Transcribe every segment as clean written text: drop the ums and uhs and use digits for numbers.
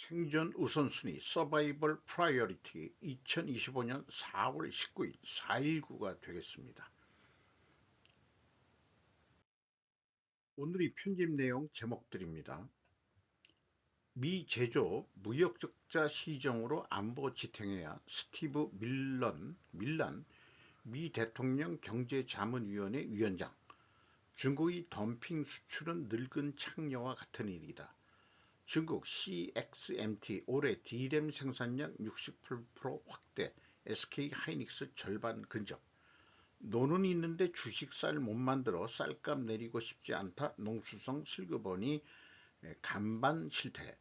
생존 우선순위 서바이벌 프라이어리티 2025년 4월 19일 4.19가 되겠습니다. 오늘의 편집 내용 제목들입니다. 미 제조업 무역 적자 시정으로 안보 지탱해야 스티브 밀란 미 대통령 경제자문위원회 위원장. 중국의 덤핑 수출은 늙은 창녀와 같은 일이다. 중국 CXMT 올해 D램 생산량 68% 확대, SK 하이닉스 절반 근접. 노는 있는데 주식 쌀 못 만들어 쌀값 내리고 싶지 않다. 농수성 슬그머니 간반 실태.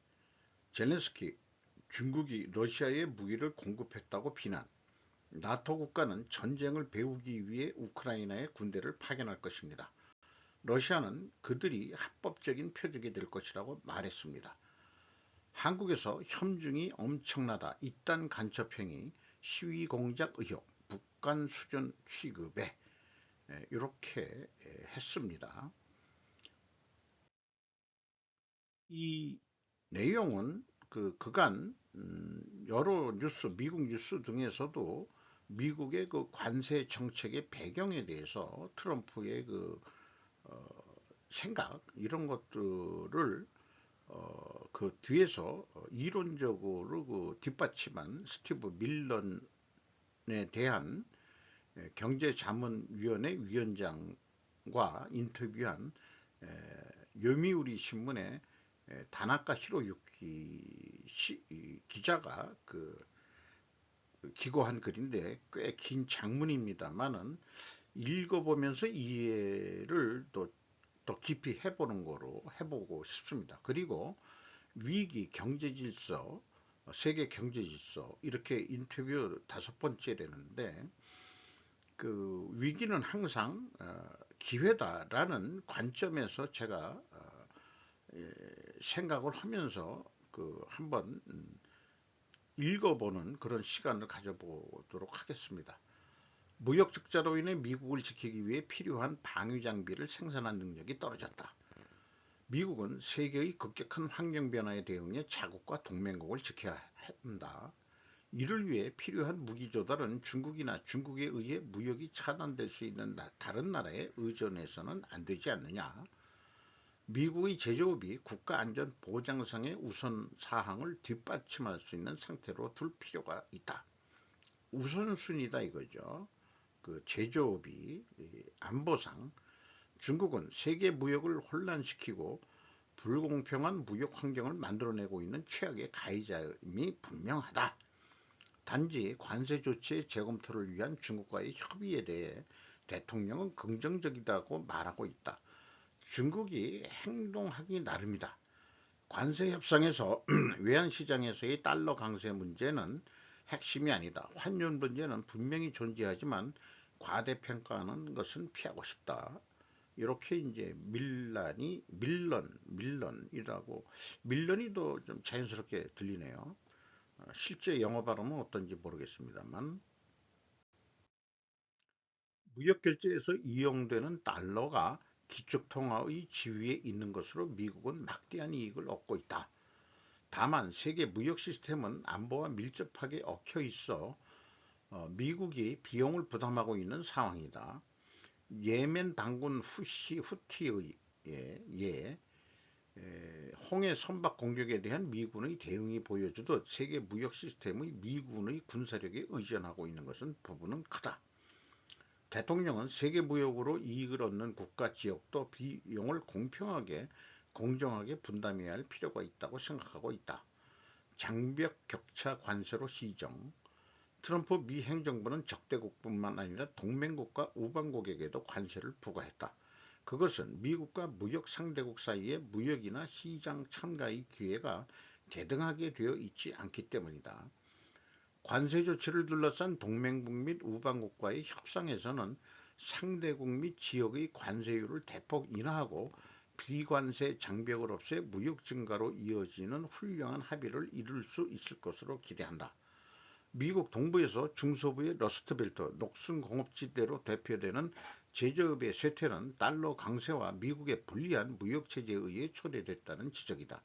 젤렌스키 중국이 러시아에 무기를 공급했다고 비난. 나토 국가는 전쟁을 배우기 위해 우크라이나에 군대를 파견할 것입니다. 러시아는 그들이 합법적인 표적이 될 것이라고 말했습니다. 한국에서 혐중이 엄청나다. 이딴 간첩행위, 시위 공작 의혹, 북한 수준 취급에 이렇게 했습니다. 이 내용은 그간 여러 뉴스, 미국 뉴스 등에서도 미국의 그 관세 정책의 배경에 대해서 트럼프의 생각 이런 것들을 그 뒤에서 이론적으로 뒷받침한 스티브 밀런에 대한 경제자문위원회 위원장과 인터뷰한 요미우리 신문의 다나카 히로유키 기자가 기고한 글인데 꽤 긴 장문입니다만은 읽어보면서 이해를 더 깊이 해보고 싶습니다. 그리고 위기, 경제질서, 세계 경제질서 이렇게 인터뷰 5번째라는데 위기는 항상 기회다라는 관점에서 제가 생각을 하면서 한번 읽어보는 그런 시간을 가져보도록 하겠습니다. 무역 적자로 인해 미국을 지키기 위해 필요한 방위 장비를 생산한 능력이 떨어졌다. 미국은 세계의 급격한 환경 변화에 대응해 자국과 동맹국을 지켜야 한다. 이를 위해 필요한 무기 조달은 중국이나 중국에 의해 무역이 차단될 수 있는 다른 나라에 의존해서는 안 되지 않느냐. 미국의 제조업이 국가안전보장상의 우선 사항을 뒷받침할 수 있는 상태로 둘 필요가 있다. 우선순위다 이거죠. 제조업이 안보상 중국은 세계 무역을 혼란시키고 불공평한 무역 환경을 만들어내고 있는 최악의 가해자임이 분명하다. 단지 관세 조치의 재검토를 위한 중국과의 협의에 대해 대통령은 긍정적이다고 말하고 있다. 중국이 행동하기 나름이다. 관세 협상에서 외환시장에서의 달러 강세 문제는 핵심이 아니다. 환율 문제는 분명히 존재하지만 과대평가하는 것은 피하고 싶다. 이렇게 이제 밀런이라고 밀런이 더 좀 자연스럽게 들리네요. 실제 영어 발음은 어떤지 모르겠습니다만 무역 결제에서 이용되는 달러가 기축통화의 지위에 있는 것으로 미국은 막대한 이익을 얻고 있다. 다만 세계 무역 시스템은 안보와 밀접하게 얽혀 있어 미국이 비용을 부담하고 있는 상황이다. 예멘 반군 후티의 홍해 선박 공격에 대한 미군의 대응이 보여주듯 세계 무역 시스템의 미군의 군사력에 의존하고 있는 것은 부분은 크다. 대통령은 세계 무역으로 이익을 얻는 국가 지역도 비용을 공정하게 분담해야 할 필요가 있다고 생각하고 있다. 장벽 격차 관세로 시정. 트럼프 미 행정부는 적대국뿐만 아니라 동맹국과 우방국에게도 관세를 부과했다. 그것은 미국과 무역 상대국 사이에 무역이나 시장 참가의 기회가 대등하게 되어 있지 않기 때문이다. 관세 조치를 둘러싼 동맹국 및 우방국과의 협상에서는 상대국 및 지역의 관세율을 대폭 인하하고 비관세 장벽을 없애 무역 증가로 이어지는 훌륭한 합의를 이룰 수 있을 것으로 기대한다. 미국 동부에서 중서부의 러스트벨트, 녹슨공업지대로 대표되는 제조업의 쇠퇴는 달러 강세와 미국의 불리한 무역체제에 의해 초래됐다는 지적이다.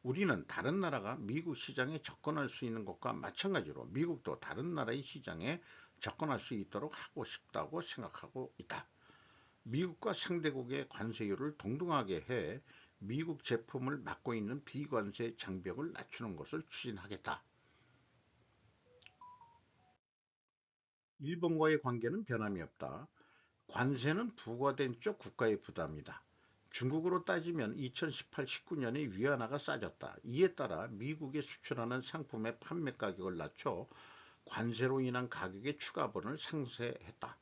우리는 다른 나라가 미국 시장에 접근할 수 있는 것과 마찬가지로 미국도 다른 나라의 시장에 접근할 수 있도록 하고 싶다고 생각하고 있다. 미국과 상대국의 관세율을 동등하게 해 미국 제품을 맡고 있는 비관세 장벽을 낮추는 것을 추진하겠다. 일본과의 관계는 변함이 없다. 관세는 부과된 쪽 국가의 부담이다. 중국으로 따지면 2018-19년에 위안화가 싸졌다. 이에 따라 미국에 수출하는 상품의 판매 가격을 낮춰 관세로 인한 가격의 추가분을 상쇄했다.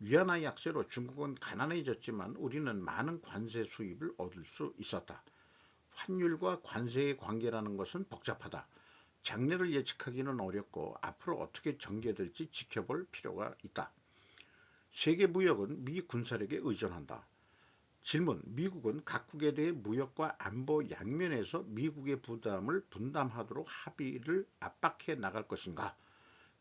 위안화 약세로 중국은 가난해졌지만 우리는 많은 관세 수입을 얻을 수 있었다. 환율과 관세의 관계라는 것은 복잡하다. 장래를 예측하기는 어렵고 앞으로 어떻게 전개될지 지켜볼 필요가 있다. 세계 무역은 미 군사력에 의존한다. 질문: 미국은 각국에 대해 무역과 안보 양면에서 미국의 부담을 분담하도록 합의를 압박해 나갈 것인가?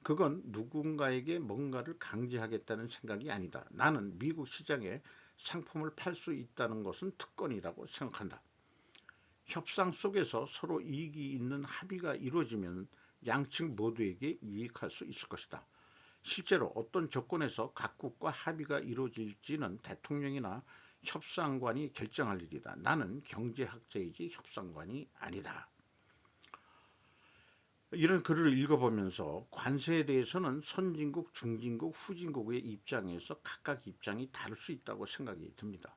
그건 누군가에게 뭔가를 강제하겠다는 생각이 아니다. 나는 미국 시장에 상품을 팔 수 있다는 것은 특권이라고 생각한다. 협상 속에서 서로 이익이 있는 합의가 이루어지면 양측 모두에게 유익할 수 있을 것이다. 실제로 어떤 조건에서 각국과 합의가 이루어질지는 대통령이나 협상관이 결정할 일이다. 나는 경제학자이지 협상관이 아니다. 이런 글을 읽어보면서 관세에 대해서는 선진국, 중진국, 후진국의 입장에서 각각 입장이 다를 수 있다고 생각이 듭니다.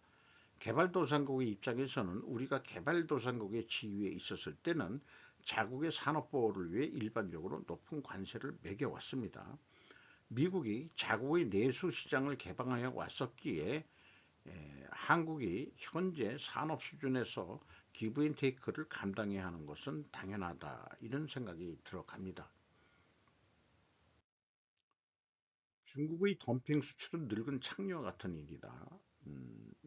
개발도상국의 입장에서는 우리가 개발도상국의 지위에 있었을 때는 자국의 산업보호를 위해 일반적으로 높은 관세를 매겨왔습니다. 미국이 자국의 내수 시장을 개방하여 왔었기에 한국이 현재 산업 수준에서 기브앤테이크를 감당해야 하는 것은 당연하다, 이런 생각이 들어갑니다. 중국의 덤핑 수출은 늙은 창녀 같은 일이다.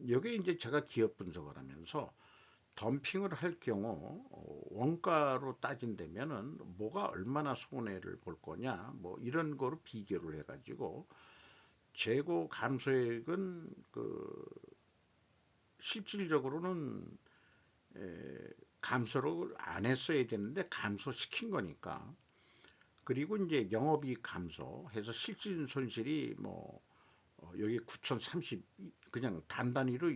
여기에 이제 제가 기업 분석을 하면서 덤핑을 할 경우 원가로 따진다면은 뭐가 얼마나 손해를 볼 거냐, 뭐 이런 거로 비교를 해가지고 재고 감소액은 실질적으로는 감소를 안 했어야 되는데 감소시킨 거니까. 그리고 이제 영업이익 감소해서 실질 손실이 뭐 여기 9,030, 그냥 단단히로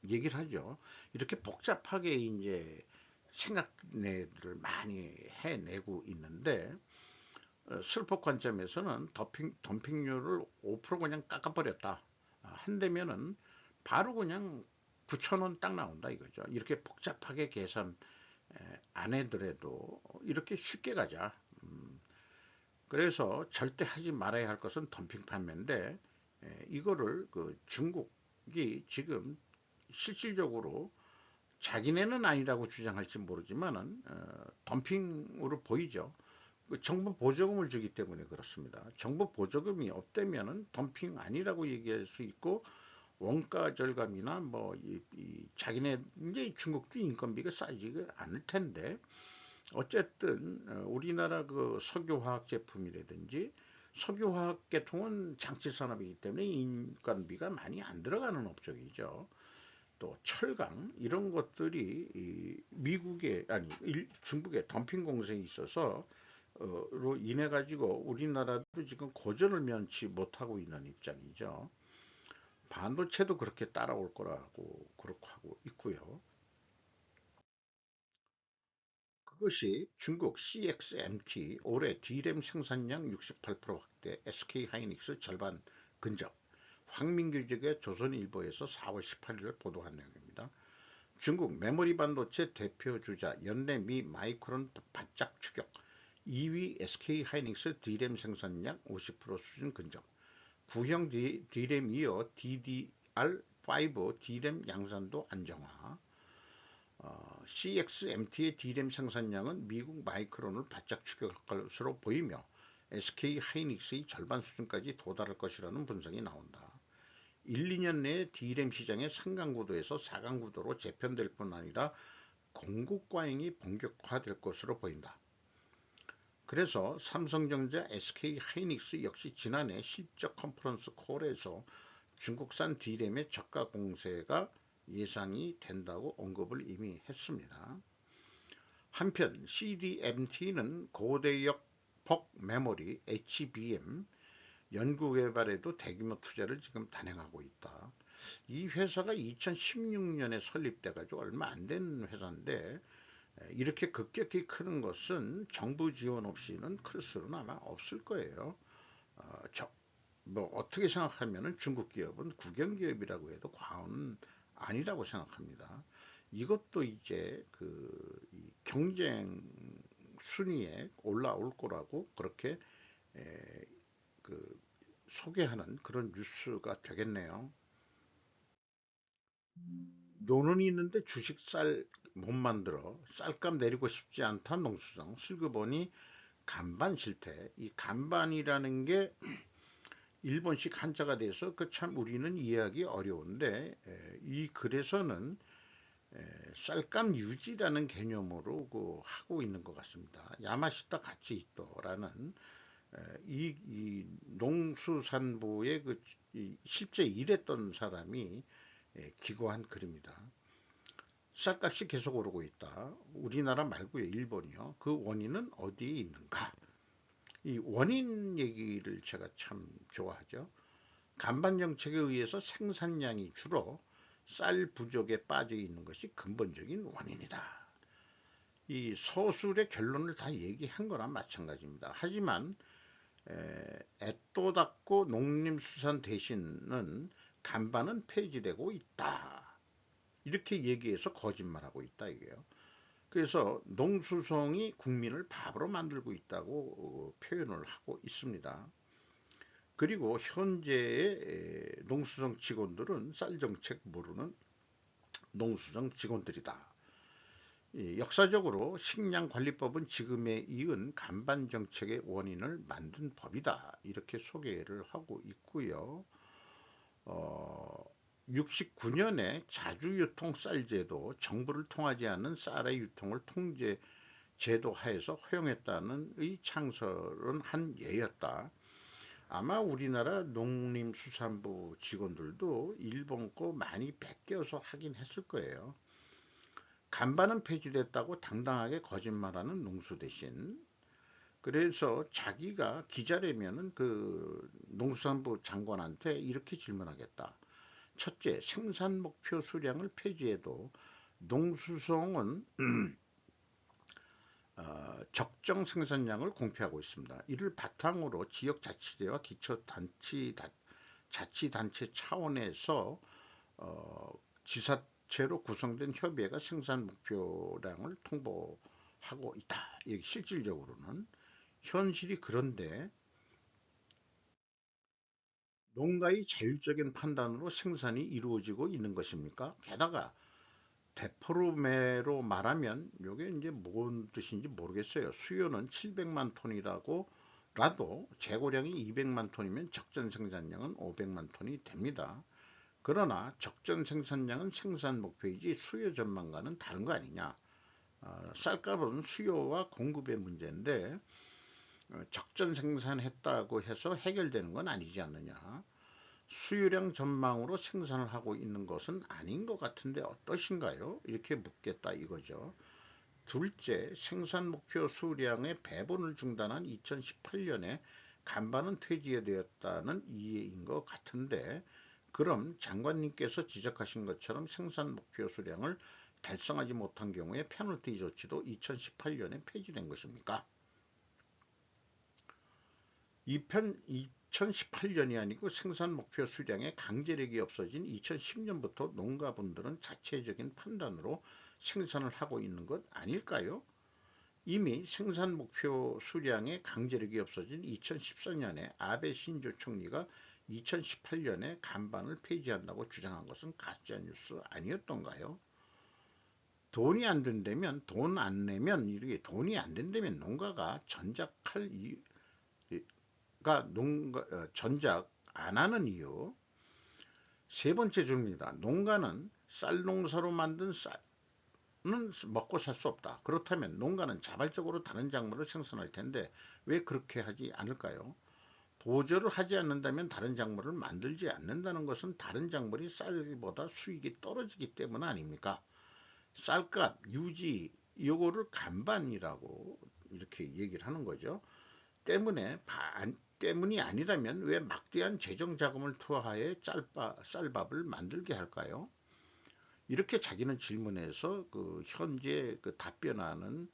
얘기를 하죠. 이렇게 복잡하게 이제 생각내를 많이 해내고 있는데 슬퍼 관점에서는 덤핑료를 5% 그냥 깎아버렸다 한다면은 바로 그냥 9,000원 딱 나온다 이거죠. 이렇게 복잡하게 계산 안 해더라도 이렇게 쉽게 가자. 그래서 절대 하지 말아야 할 것은 덤핑 판매인데 이거를 중국이 지금 실질적으로 자기네는 아니라고 주장할지 모르지만은 덤핑으로 보이죠. 정부 보조금을 주기 때문에 그렇습니다. 정부 보조금이 없다면은 덤핑 아니라고 얘기할 수 있고 원가 절감이나 뭐 자기네 이제 중국도 인건비가 싸지가 않을 텐데 어쨌든 우리나라 석유화학 제품이라든지 석유화학 계통은 장치 산업이기 때문에 인건비가 많이 안 들어가는 업종이죠. 또 철강 이런 것들이 미국의 아니 중국의 덤핑 공세에 있어서 로 인해 가지고 우리나라도 지금 고전을 면치 못하고 있는 입장이죠. 반도체도 그렇게 따라올 거라고 그렇게 하고 있고요. 그것이 중국 CXMT 올해 D램 생산량 68% 확대, SK하이닉스 절반 근접, 황민규직의 조선일보에서 4월 18일 보도한 내용입니다. 중국 메모리 반도체 대표 주자 연내 미 마이크론 바짝 추격, 2위 SK하이닉스 D램 생산량 50% 수준 근접, 구형 D램 이어 DDR5 D램 양산도 안정화, CXMT의 D램 생산량은 미국 마이크론을 바짝 추격할 것으로 보이며 SK하이닉스의 절반 수준까지 도달할 것이라는 분석이 나온다. 1, 2년 내에 D램 시장의 3강 구도에서 4강 구도로 재편될 뿐 아니라 공급 과잉이 본격화될 것으로 보인다. 그래서 삼성전자, SK하이닉스 역시 지난해 실적 컨퍼런스 콜에서 중국산 D램의 저가 공세가 예상이 된다고 언급을 이미 했습니다. 한편 CDMT는 고대역폭 메모리 HBM 연구개발에도 대규모 투자를 지금 단행하고 있다. 이 회사가 2016년에 설립돼 가지고 얼마 안 된 회사인데 이렇게 급격히 크는 것은 정부 지원 없이는 클 수는 아마 없을 거예요. 뭐 어떻게 생각하면은 중국 기업은 국영기업이라고 해도 과언은 아니라고 생각합니다. 이것도 이제 이 경쟁 순위에 올라올 거라고 그렇게 에, 그 소개하는 그런 뉴스가 되겠네요. 노는 있는데 주식 쌀 못 만들어 쌀값 내리고 싶지 않다 농수성 슬그보니 간반 실태. 이 간반이라는 게 일본식 한자가 돼서 그 참 우리는 이해하기 어려운데 이 글에서는 쌀감 유지라는 개념으로 하고 있는 것 같습니다. 야마시타 가치 이토라는 이 농수산부의 실제 일했던 사람이 기고한 글입니다. 쌀값이 계속 오르고 있다. 우리나라 말고요, 일본이요. 그 원인은 어디에 있는가? 이 원인 얘기를 제가 참 좋아하죠. 간반 정책에 의해서 생산량이 줄어 쌀 부족에 빠져 있는 것이 근본적인 원인이다. 이 서술의 결론을 다 얘기한 거나 마찬가지입니다. 하지만 애또닦고 농림수산 대신은 간반은 폐지되고 있다. 이렇게 얘기해서 거짓말하고 있다 이게요. 그래서 농수성이 국민을 바보로 만들고 있다고 표현을 하고 있습니다. 그리고 현재의 농수성 직원들은 쌀 정책 모르는 농수성 직원들이다. 역사적으로 식량관리법은 지금에 이은 간반 정책의 원인을 만든 법이다. 이렇게 소개를 하고 있고요. 69년에 자주유통 쌀제도, 정부를 통하지 않는 쌀의 유통을 통제 제도 하에서 허용했다는 의 창설은 한 예였다. 아마 우리나라 농림수산부 직원들도 일본 거 많이 베껴서 하긴 했을 거예요. 간반은 폐지됐다고 당당하게 거짓말하는 농수 대신 그래서 자기가 기자라면은 그 농수산부 장관한테 이렇게 질문하겠다. 첫째, 생산 목표 수량을 폐지해도 농수성은 적정 생산량을 공표하고 있습니다. 이를 바탕으로 지역자치제와 자치단체 차원에서 지사체로 구성된 협의회가 생산 목표량을 통보하고 있다. 여기 실질적으로는 현실이 그런데 농가의 자율적인 판단으로 생산이 이루어지고 있는 것입니까? 게다가 대포르메로 말하면 이게 이제 뭔 뜻인지 모르겠어요. 수요는 700만 톤이라고 라도 재고량이 200만 톤이면 적정 생산량은 500만 톤이 됩니다. 그러나 적정 생산량은 생산 목표이지 수요 전망과는 다른 거 아니냐. 쌀값은 수요와 공급의 문제인데 적정 생산했다고 해서 해결되는 건 아니지 않느냐. 수요량 전망으로 생산을 하고 있는 것은 아닌 것 같은데 어떠신가요? 이렇게 묻겠다 이거죠. 둘째, 생산 목표 수량의 배분을 중단한 2018년에 간반은 폐지되었다는 이해인 것 같은데 그럼 장관님께서 지적하신 것처럼 생산 목표 수량을 달성하지 못한 경우에 페널티 조치도 2018년에 폐지된 것입니까? 2018년이 아니고 생산 목표 수량의 강제력이 없어진 2010년부터 농가분들은 자체적인 판단으로 생산을 하고 있는 것 아닐까요? 이미 생산 목표 수량의 강제력이 없어진 2014년에 아베 신조 총리가 2018년에 간반을 폐지한다고 주장한 것은 가짜뉴스 아니었던가요? 돈이 안 된다면 돈 안 내면 이렇게 돈이 안 된다면 농가가 전작할 농가 전작 안 하는 이유. 세 번째 줄입니다. 농가는 쌀 농사로 만든 쌀은 먹고 살 수 없다. 그렇다면 농가는 자발적으로 다른 작물을 생산할 텐데 왜 그렇게 하지 않을까요? 보조를 하지 않는다면 다른 작물을 만들지 않는다는 것은 다른 작물이 쌀보다 수익이 떨어지기 때문 아닙니까? 쌀값 유지 요거를 간반이라고 이렇게 얘기를 하는 거죠. 때문이 아니라면 왜 막대한 재정 자금을 투하해 쌀밥을 만들게 할까요? 이렇게 자기는 질문해서 그 현재 그 답변하는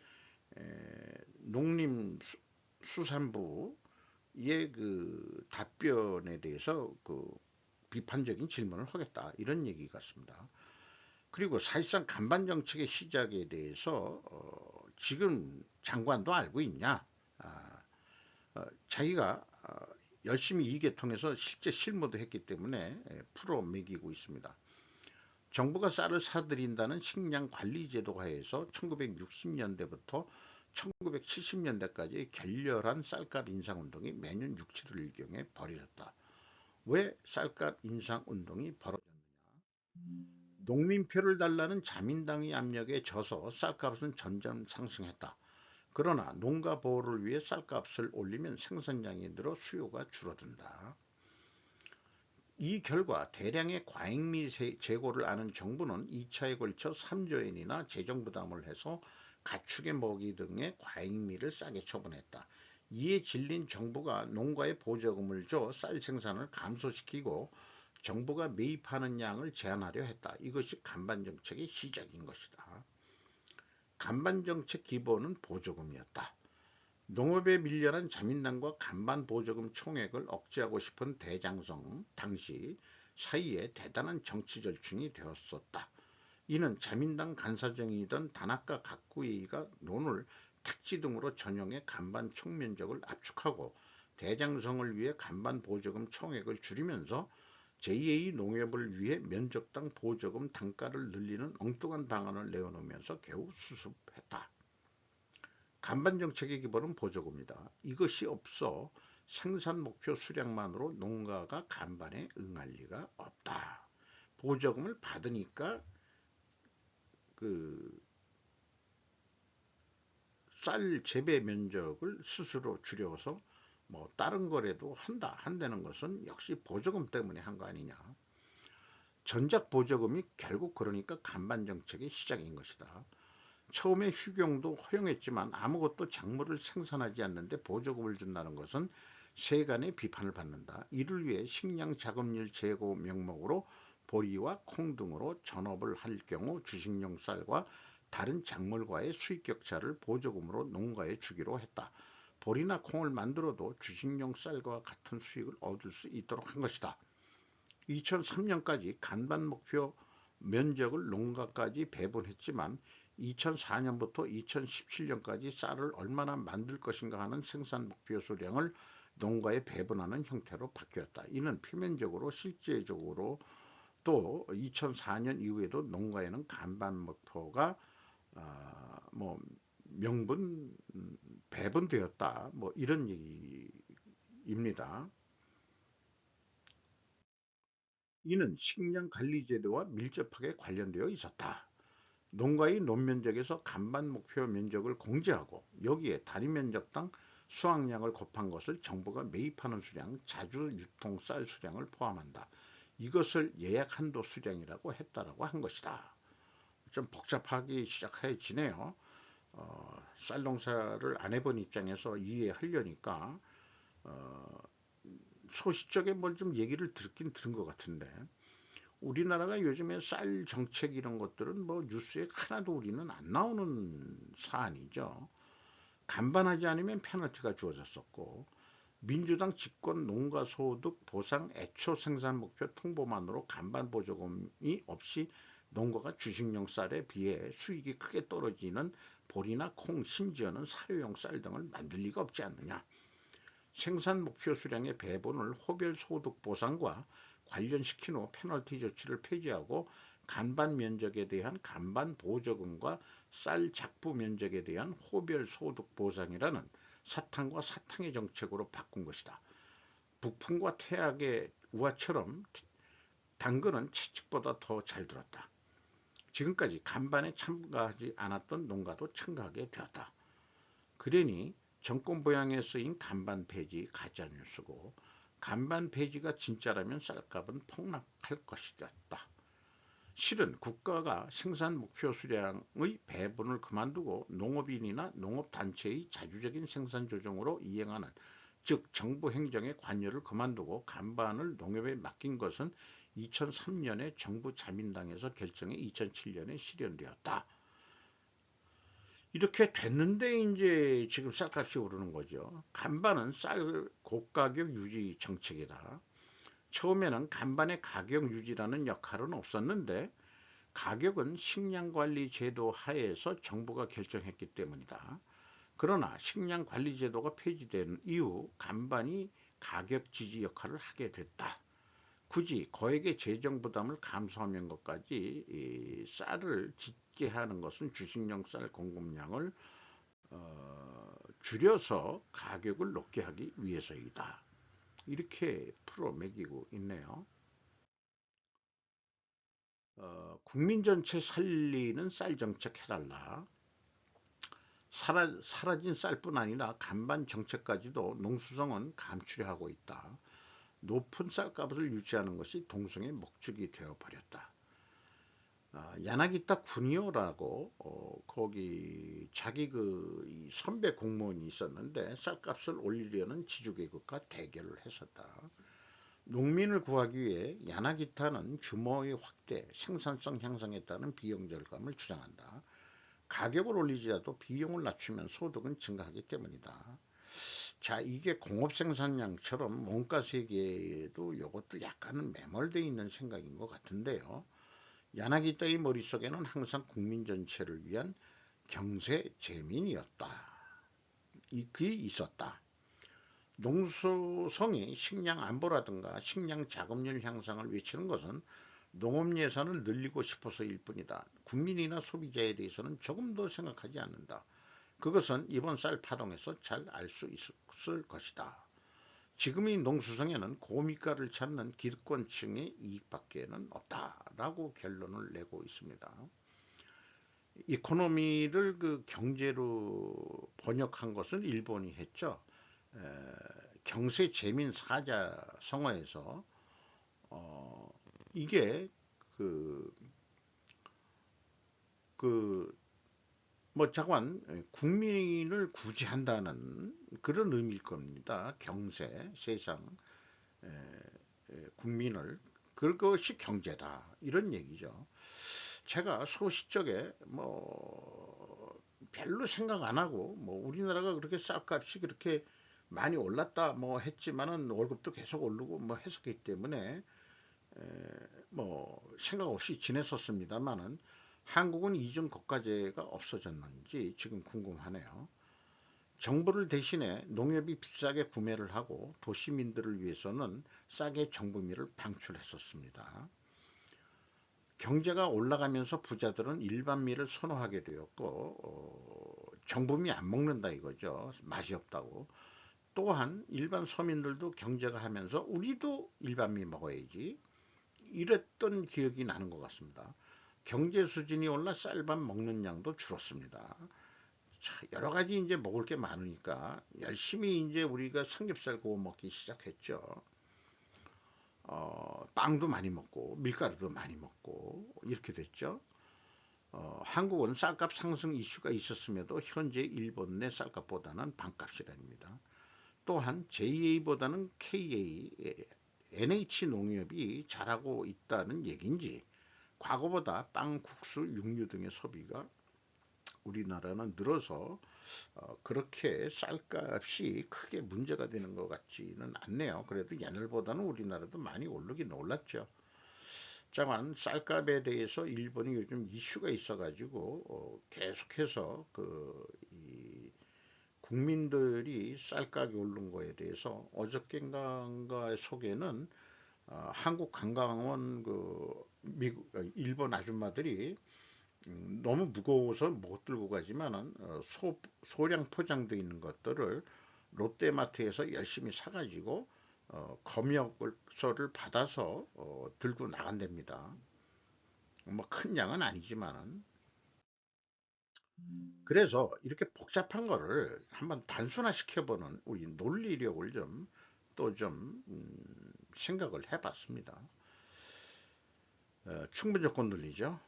농림수산부의 그 답변에 대해서 그 비판적인 질문을 하겠다 이런 얘기 같습니다. 그리고 사실상 간반 정책의 시작에 대해서 지금 장관도 알고 있냐? 아, 자기가 열심히 이계통해서 실제 실무도 했기 때문에 풀어매기고 있습니다. 정부가 쌀을 사들인다는 식량관리제도 하에서 1960년대부터 1970년대까지 격렬한 쌀값 인상운동이 매년 6, 7월경에 벌어졌다. 왜 쌀값 인상운동이 벌어졌느냐? 농민표를 달라는 자민당의 압력에 져서 쌀값은 점점 상승했다. 그러나 농가 보호를 위해 쌀값을 올리면 생산량이 늘어 수요가 줄어든다. 이 결과 대량의 과잉미 재고를 아는 정부는 2차에 걸쳐 3조 엔이나 재정 부담을 해서 가축의 먹이 등의 과잉미를 싸게 처분했다. 이에 질린 정부가 농가에 보조금을 줘 쌀 생산을 감소시키고 정부가 매입하는 양을 제한하려 했다. 이것이 간반 정책의 시작인 것이다. 간반 정책 기본은 보조금이었다. 농업에 밀려난 자민당과 간반 보조금 총액을 억제하고 싶은 대장성 당시 사이에 대단한 정치 절충이 되었었다. 이는 자민당 간사정이던 단학과 각구이가 논을 택지 등으로 전용해 간반 총면적을 압축하고 대장성을 위해 간반 보조금 총액을 줄이면서 제2의 농협을 위해 면적당 보조금 단가를 늘리는 엉뚱한 방안을 내어놓으면서 겨우 수습했다. 간반 정책의 기본은 보조금이다. 이것이 없어 생산 목표 수량만으로 농가가 간반에 응할 리가 없다. 보조금을 받으니까 그 쌀 재배 면적을 스스로 줄여서 뭐 다른 거래도 한다는 것은 역시 보조금 때문에 한 거 아니냐. 전작 보조금이 결국 그러니까 간반 정책의 시작인 것이다. 처음에 휴경도 허용했지만 아무것도 작물을 생산하지 않는데 보조금을 준다는 것은 세간의 비판을 받는다. 이를 위해 식량 자급률 제고 명목으로 보리와 콩 등으로 전업을 할 경우 주식용 쌀과 다른 작물과의 수익 격차를 보조금으로 농가에 주기로 했다. 보리나 콩을 만들어도 주식용 쌀과 같은 수익을 얻을 수 있도록 한 것이다. 2003년까지 간반 목표 면적을 농가까지 배분했지만 2004년부터 2017년까지 쌀을 얼마나 만들 것인가 하는 생산 목표 수량을 농가에 배분하는 형태로 바뀌었다. 이는 표면적으로 실제적으로 또 2004년 이후에도 농가에는 간반 목표가 뭐 명분 배분되었다. 뭐 이런 얘기입니다. 이는 식량 관리 제도와 밀접하게 관련되어 있었다. 농가의 논면적에서 간반 목표 면적을 공제하고 여기에 단위 면적당 수확량을 곱한 것을 정부가 매입하는 수량, 자주 유통 쌀 수량을 포함한다. 이것을 예약 한도 수량이라고 했다라고 한 것이다. 좀 복잡하게 시작해지네요. 쌀 농사를 안 해본 입장에서 이해하려니까 소시적에 뭘 좀 얘기를 듣긴 들은 것 같은데 우리나라가 요즘에 쌀 정책 이런 것들은 뭐 뉴스에 하나도 우리는 안 나오는 사안이죠. 간반하지 않으면 페널티가 주어졌었고 민주당 집권 농가소득 보상 애초 생산 목표 통보만으로 간반 보조금이 없이 농가가 주식용 쌀에 비해 수익이 크게 떨어지는 보리나 콩 심지어는 사료용 쌀 등을 만들 리가 없지 않느냐. 생산 목표 수량의 배분을 호별 소득 보상과 관련시킨 후 페널티 조치를 폐지하고 간반 면적에 대한 간반 보조금과 쌀 작부 면적에 대한 호별 소득 보상이라는 사탕과 사탕의 정책으로 바꾼 것이다. 북풍과 태학의 우화처럼 당근은 채찍보다 더 잘 들었다. 지금까지 간반에 참가하지 않았던 농가도 참가하게 되었다. 그러니 정권 보양에 쓰인 간반 폐지 가짜뉴스고 간반 폐지가 진짜라면 쌀값은 폭락할 것이었다. 실은 국가가 생산 목표 수량의 배분을 그만두고 농업인이나 농업단체의 자주적인 생산 조정으로 이행하는, 즉 정부 행정의 관여를 그만두고 간반을 농협에 맡긴 것은 2003년에 정부 자민당에서 결정해 2007년에 실현되었다. 이렇게 됐는데 이제 지금 쌀값이 오르는 거죠. 간반은 쌀 고가격 유지 정책이다. 처음에는 간반의 가격 유지라는 역할은 없었는데 가격은 식량관리제도 하에서 정부가 결정했기 때문이다. 그러나 식량관리제도가 폐지된 이후 간반이 가격 지지 역할을 하게 됐다. 굳이 거액의 재정 부담을 감수하는 것까지 쌀을 짓게 하는 것은 주식용 쌀 공급량을 줄여서 가격을 높게 하기 위해서이다. 이렇게 풀어매기고 있네요. 국민 전체 살리는 쌀 정책 해달라. 사라진 쌀뿐 아니라 간반 정책까지도 농수성은 감추려 하고 있다. 높은 쌀값을 유지하는 것이 동성의 목적이 되어버렸다. 야나기타 쿠니오라고 거기 자기 그 선배 공무원이 있었는데 쌀값을 올리려는 지주계급과 대결을 했었다. 농민을 구하기 위해 야나기타는 규모의 확대, 생산성 향상에 따른 비용 절감을 주장한다. 가격을 올리지라도 비용을 낮추면 소득은 증가하기 때문이다. 자, 이게 공업 생산량처럼 원가 세계에도 이것도 약간은 매몰되어 있는 생각인 것 같은데요. 야나기타의 머릿속에는 항상 국민 전체를 위한 경제 재민이었다. 그게 있었다. 농수성이 식량 안보라든가 식량 자금률 향상을 외치는 것은 농업 예산을 늘리고 싶어서일 뿐이다. 국민이나 소비자에 대해서는 조금 더 생각하지 않는다. 그것은 이번 쌀 파동에서 잘 알 수 있을 것이다. 지금의 농수성에는 고미가를 찾는 기득권층의 이익밖에는 없다라고 결론을 내고 있습니다. 이코노미를 그 경제로 번역한 것은 일본이 했죠. 경세 재민 사자성어에서 이게 그, 그, 자관, 국민을 구제한다는 그런 의미일 겁니다. 경세, 세상, 국민을. 그것이 경제다. 이런 얘기죠. 제가 소시적에 별로 생각 안 하고 우리나라가 그렇게 쌀값이 그렇게 많이 올랐다 했지만은 월급도 계속 오르고 했었기 때문에 생각 없이 지냈었습니다만은 한국은 이중 거가제가 없어졌는지 지금 궁금하네요. 정부를 대신해 농협이 비싸게 구매를 하고 도시민들을 위해서는 싸게 정부미를 방출했었습니다. 경제가 올라가면서 부자들은 일반미를 선호하게 되었고 정부미 안 먹는다 이거죠. 맛이 없다고. 또한 일반 서민들도 경제가 하면서 우리도 일반미 먹어야지 이랬던 기억이 나는 것 같습니다. 경제 수준이 올라 쌀밥 먹는 양도 줄었습니다. 자, 여러 가지 이제 먹을 게 많으니까 열심히 이제 우리가 삼겹살 구워 먹기 시작했죠. 빵도 많이 먹고 밀가루도 많이 먹고 이렇게 됐죠. 한국은 쌀값 상승 이슈가 있었음에도 현재 일본 내 쌀값보다는 반값이랍니다. 또한 JA보다는 KA, NH농협이 잘하고 있다는 얘기인지 과거보다 빵, 국수, 육류 등의 소비가 우리나라는 늘어서 그렇게 쌀값이 크게 문제가 되는 것 같지는 않네요. 그래도 옛날보다는 우리나라도 많이 오르긴 올랐죠. 다만 쌀값에 대해서 일본이 요즘 이슈가 있어가지고 계속해서 국민들이 쌀값이 오른 거에 대해서 어저께인가 속에는 한국관광원 일본 아줌마들이 너무 무거워서 못 들고 가지만은 소량 포장되어 있는 것들을 롯데마트에서 열심히 사가지고 검역서를 받아서 들고 나간답니다. 큰 양은 아니지만은. 그래서 이렇게 복잡한 거를 한번 단순화 시켜보는 우리 논리력을 좀 또 좀 생각을 해봤습니다. 충분 조건들이죠.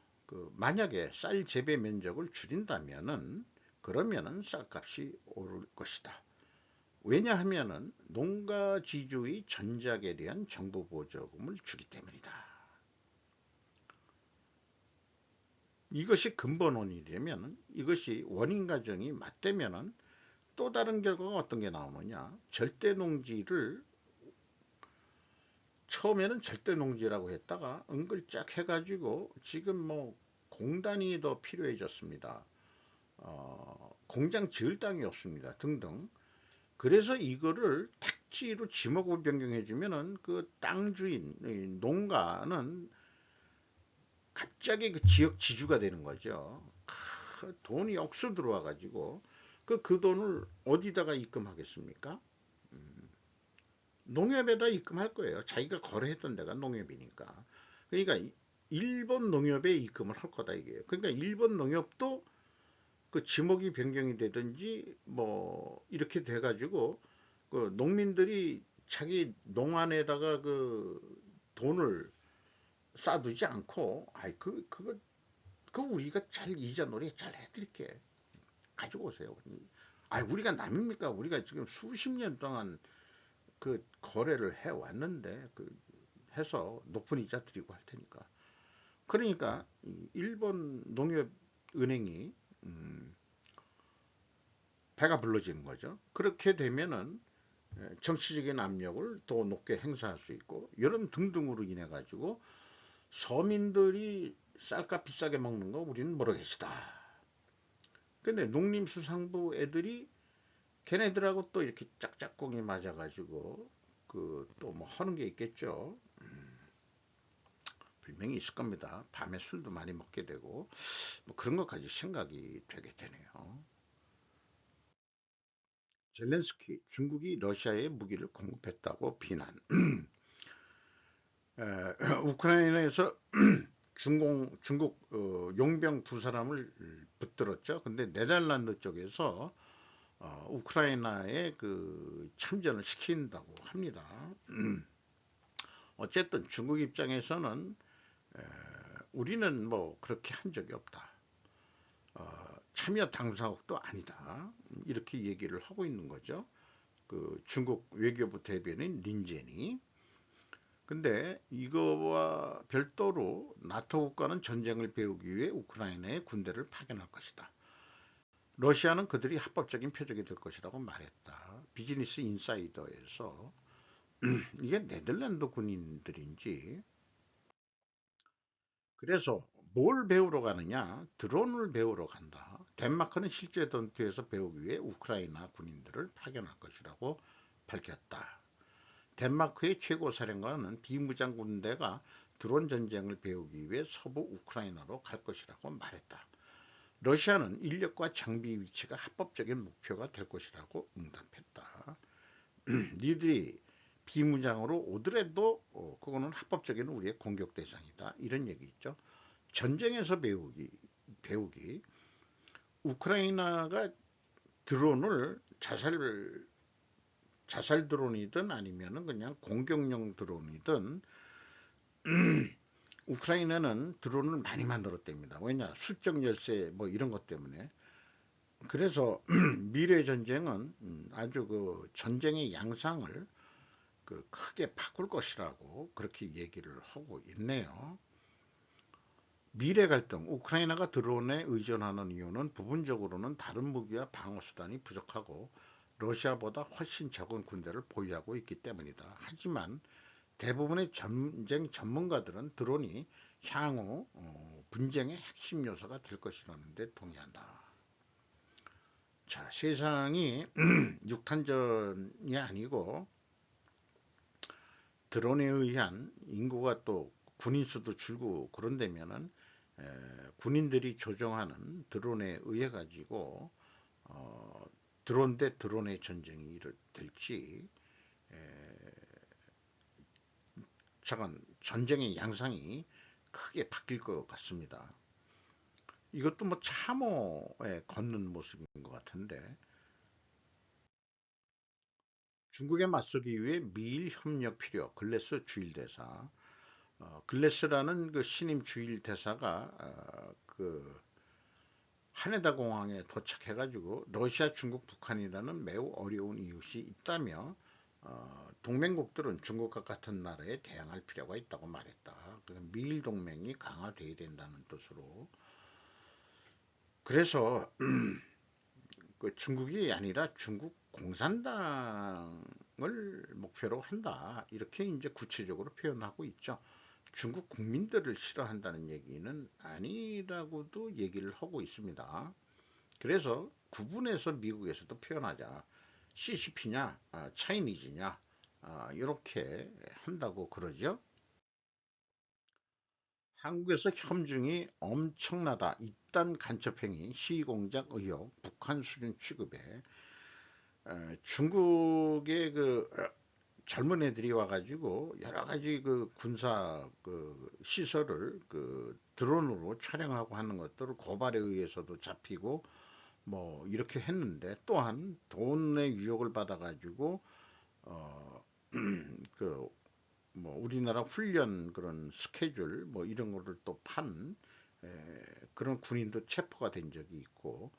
만약에 쌀 재배 면적을 줄인다면은 그러면은 쌀값이 오를 것이다. 왜냐하면은 농가 지주의 전작에 대한 정부 보조금을 주기 때문이다. 이것이 근본 원인이라면 이것이 원인 가정이 맞다면은 또 다른 결과가 어떤 게 나오느냐? 절대 농지를 처음에는 절대 농지라고 했다가 은글짝 해가지고 지금 뭐 공단이 더 필요해졌습니다. 공장 지을 땅이 없습니다. 등등. 그래서 이거를 택지로 지목을 변경해주면은 그 땅 주인, 농가는 갑자기 그 지역 지주가 되는 거죠. 돈이 억수 들어와가지고 그 돈을 어디다가 입금하겠습니까? 농협에다 입금할 거예요. 자기가 거래했던 데가 농협이니까. 그러니까 일본 농협에 입금을 할 거다 이게요. 그러니까 일본 농협도 그 지목이 변경이 되든지 뭐 이렇게 돼가지고 그 농민들이 자기 농안에다가 그 돈을 쌓아두지 않고 아이 그 우리가 잘 이자 놀이 잘 해드릴게 가지고 오세요. 아 우리가 남입니까? 우리가 지금 수십 년 동안 그 거래를 해 왔는데 해서 높은 이자 드리고 할 테니까. 그러니까 일본 농협은행이 배가 불러지는 거죠. 그렇게 되면은 정치적인 압력을 더 높게 행사할 수 있고 이런 등등으로 인해 가지고 서민들이 쌀값 비싸게 먹는 거 우리는 모르겠다. 근데 농림수산부 애들이 걔네들하고 또 이렇게 짝짝꿍이 맞아가지고 그 또 뭐 하는 게 있겠죠. 분명히 있을 겁니다. 밤에 술도 많이 먹게 되고 뭐 그런 것까지 생각이 되게 되네요. 젤렌스키 중국이 러시아에 무기를 공급했다고 비난. 우크라이나에서 중국 용병 두 사람을 붙들었죠. 근데 네덜란드 쪽에서 우크라이나에 그 참전을 시킨다고 합니다. 어쨌든 중국 입장에서는 우리는 뭐 그렇게 한 적이 없다. 참여 당사국도 아니다. 이렇게 얘기를 하고 있는 거죠. 그 중국 외교부 대변인 린젠이. 근데 이거와 별도로 나토 국가는 전쟁을 배우기 위해 우크라이나에 군대를 파견할 것이다. 러시아는 그들이 합법적인 표적이 될 것이라고 말했다. 비즈니스 인사이더에서 이게 네덜란드 군인들인지 그래서 뭘 배우러 가느냐? 드론을 배우러 간다. 덴마크는 실제 전투에서 배우기 위해 우크라이나 군인들을 파견할 것이라고 밝혔다. 덴마크의 최고 사령관은 비무장 군대가 드론 전쟁을 배우기 위해 서부 우크라이나로 갈 것이라고 말했다. 러시아는 인력과 장비 위치가 합법적인 목표가 될 것이라고 응답했다. 니들이 비무장으로 오더라도 그거는 합법적인 우리의 공격 대상이다. 이런 얘기 있죠. 전쟁에서 배우기. 우크라이나가 드론을 자살 드론이든 아니면은 그냥 공격용 드론이든 우크라이나는 드론을 많이 만들었답니다. 왜냐 수적 열세 뭐 이런 것 때문에. 그래서 미래 전쟁은 아주 그 전쟁의 양상을 크게 바꿀 것이라고 그렇게 얘기를 하고 있네요. 미래 갈등, 우크라이나가 드론에 의존하는 이유는 부분적으로는 다른 무기와 방어 수단이 부족하고 러시아보다 훨씬 적은 군대를 보유하고 있기 때문이다. 하지만 대부분의 전쟁 전문가들은 드론이 향후 분쟁의 핵심 요소가 될 것이라는 데 동의한다. 자, 세상이 육탄전이 아니고 드론에 의한 인구가 또 군인 수도 줄고 그런다면은 군인들이 조종하는 드론에 의해 가지고 드론 대 드론의 전쟁이 될지 잠깐 전쟁의 양상이 크게 바뀔 것 같습니다. 이것도 뭐 참호에 걷는 모습인 것 같은데 중국에 맞서기 위해 미일 협력 필요 글래스 주일대사 글래스라는 그 신임 주일 대사가 그 하네다 공항에 도착해가지고 러시아, 중국, 북한이라는 매우 어려운 이웃이 있다며 동맹국들은 중국과 같은 나라에 대항할 필요가 있다고 말했다. 미일 동맹이 강화돼야 된다는 뜻으로. 그래서 그 중국이 아니라 중국 공산당을 목표로 한다. 이렇게 이제 구체적으로 표현하고 있죠. 중국 국민들을 싫어한다는 얘기는 아니라고도 얘기를 하고 있습니다. 그래서 구분해서 미국에서도 표현하자. CCP냐, 차이니즈냐, 이렇게 한다고 그러죠. 한국에서 혐중이 엄청나다. 이딴 간첩행위, 시공작 의혹, 북한 수준 취급에 중국의 그 젊은 애들이 와가지고 여러 가지 그 군사 그 시설을 그 드론으로 촬영하고 하는 것들을 고발에 의해서도 잡히고 뭐 이렇게 했는데, 또한 돈의 유혹을 받아가지고 그 뭐 우리나라 훈련 그런 스케줄 뭐 이런 거를 또 판 그런 군인도 체포가 된 적이 있고,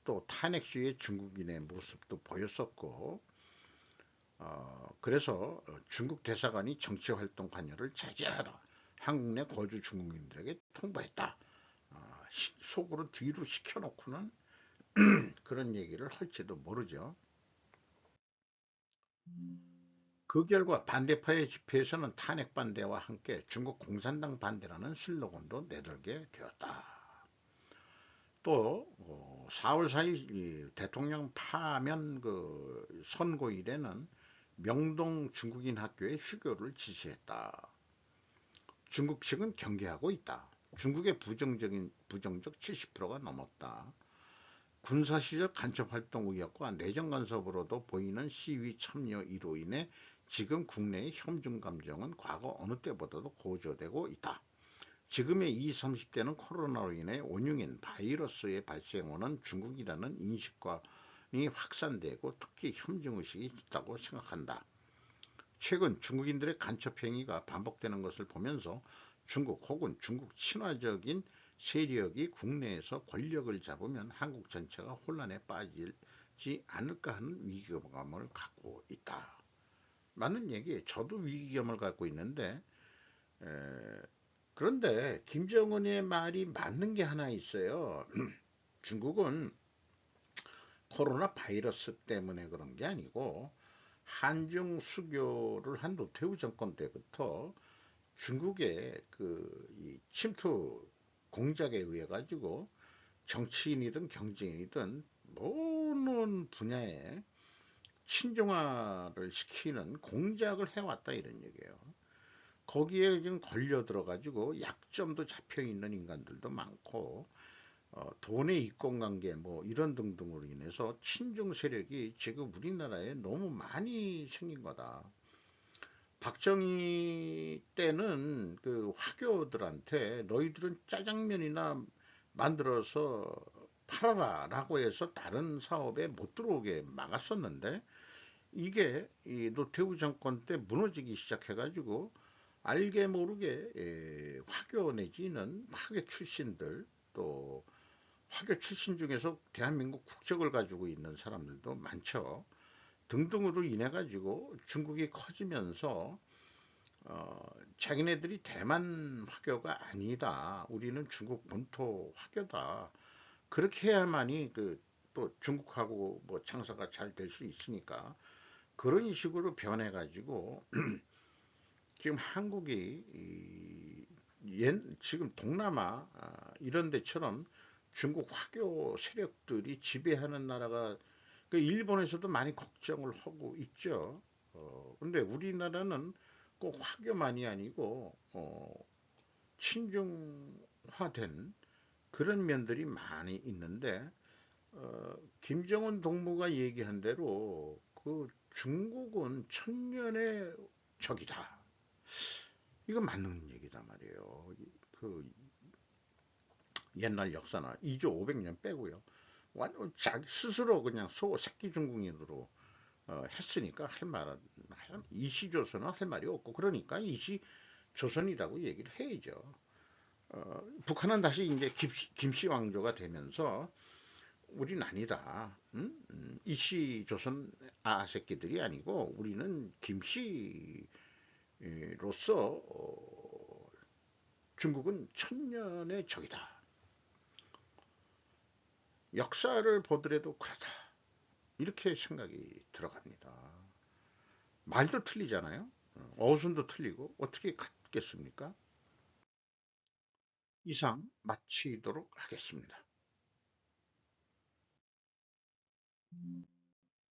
또 탄핵 시위에 중국인의 모습도 보였었고, 그래서 중국 대사관이 정치활동 관여를 자제하라, 한국 내 거주 중국인들에게 통보했다. 속으로 뒤로 시켜놓고는 그런 얘기를 할지도 모르죠. 그 결과 반대파의 집회에서는 탄핵 반대와 함께 중국 공산당 반대라는 슬로건도 내걸게 되었다. 또 4월 4일 대통령 파면 그 선고일에는 명동 중국인 학교에 휴교를 지시했다. 중국 측은 경계하고 있다. 중국의 부정적 70%가 넘었다. 군사시절 간첩활동 의혹과 내정 간섭으로도 보이는 시위 참여 이로 인해 지금 국내의 혐중 감정은 과거 어느 때보다도 고조되고 있다. 지금의 20, 30대는 코로나로 인해 원흉인 바이러스의 발생원은 중국이라는 인식관이 확산되고 특히 혐중의식이 있다고 생각한다. 최근 중국인들의 간첩행위가 반복되는 것을 보면서 중국 혹은 중국 친화적인 세력이 국내에서 권력을 잡으면 한국 전체가 혼란에 빠지지 않을까 하는 위기감을 갖고 있다. 맞는 얘기, 저도 위기감을 갖고 있는데, 그런데 김정은의 말이 맞는 게 하나 있어요. 중국은 코로나 바이러스 때문에 그런 게 아니고 한중 수교를 한 노태우 정권 때부터 중국의 그 침투 공작에 의해 가지고 정치인이든 경제인이든 모든 분야에 친중화를 시키는 공작을 해왔다, 이런 얘기예요. 거기에 지금 걸려 들어가지고 약점도 잡혀 있는 인간들도 많고, 돈의 이권관계 뭐 이런 등등으로 인해서 친중 세력이 지금 우리나라에 너무 많이 생긴 거다. 박정희 때는 그 화교들한테 너희들은 짜장면이나 만들어서 팔아라 라고 해서 다른 사업에 못 들어오게 막았었는데, 이게 이 노태우 정권 때 무너지기 시작해가지고 알게 모르게 화교 내지는 화교 출신들, 또 화교 출신 중에서 대한민국 국적을 가지고 있는 사람들도 많죠. 등등으로 인해 가지고 중국이 커지면서 자기네들이 대만 화교가 아니다, 우리는 중국 본토 화교다, 그렇게 해야만이 그 또 중국하고 뭐 장사가 잘 될 수 있으니까 그런 식으로 변해 가지고 지금 한국이 지금 동남아 이런 데처럼 중국 화교 세력들이 지배하는 나라가, 그 일본에서도 많이 걱정을 하고 있죠. 근데 우리나라는 꼭 화교만이 아니고 친중화된 그런 면들이 많이 있는데, 김정은 동무가 얘기한 대로 그 중국은 천년의 적이다. 이거 맞는 얘기다 말이에요. 그 옛날 역사나 2조 500년 빼고요. 완전 자기 스스로 그냥 새끼 중국인으로 했으니까 이시조선은 할 말이 없고, 그러니까 이시 조선이라고 얘기를 해야죠. 북한은 다시 이제 김씨 왕조가 되면서 우린 아니다. 응? 이씨 조선 새끼들이 아니고 우리는 김씨로서 중국은 천년의 적이다. 역사를 보더라도 그렇다. 이렇게 생각이 들어갑니다. 말도 틀리잖아요. 어순도 틀리고 어떻게 같겠습니까? 이상 마치도록 하겠습니다.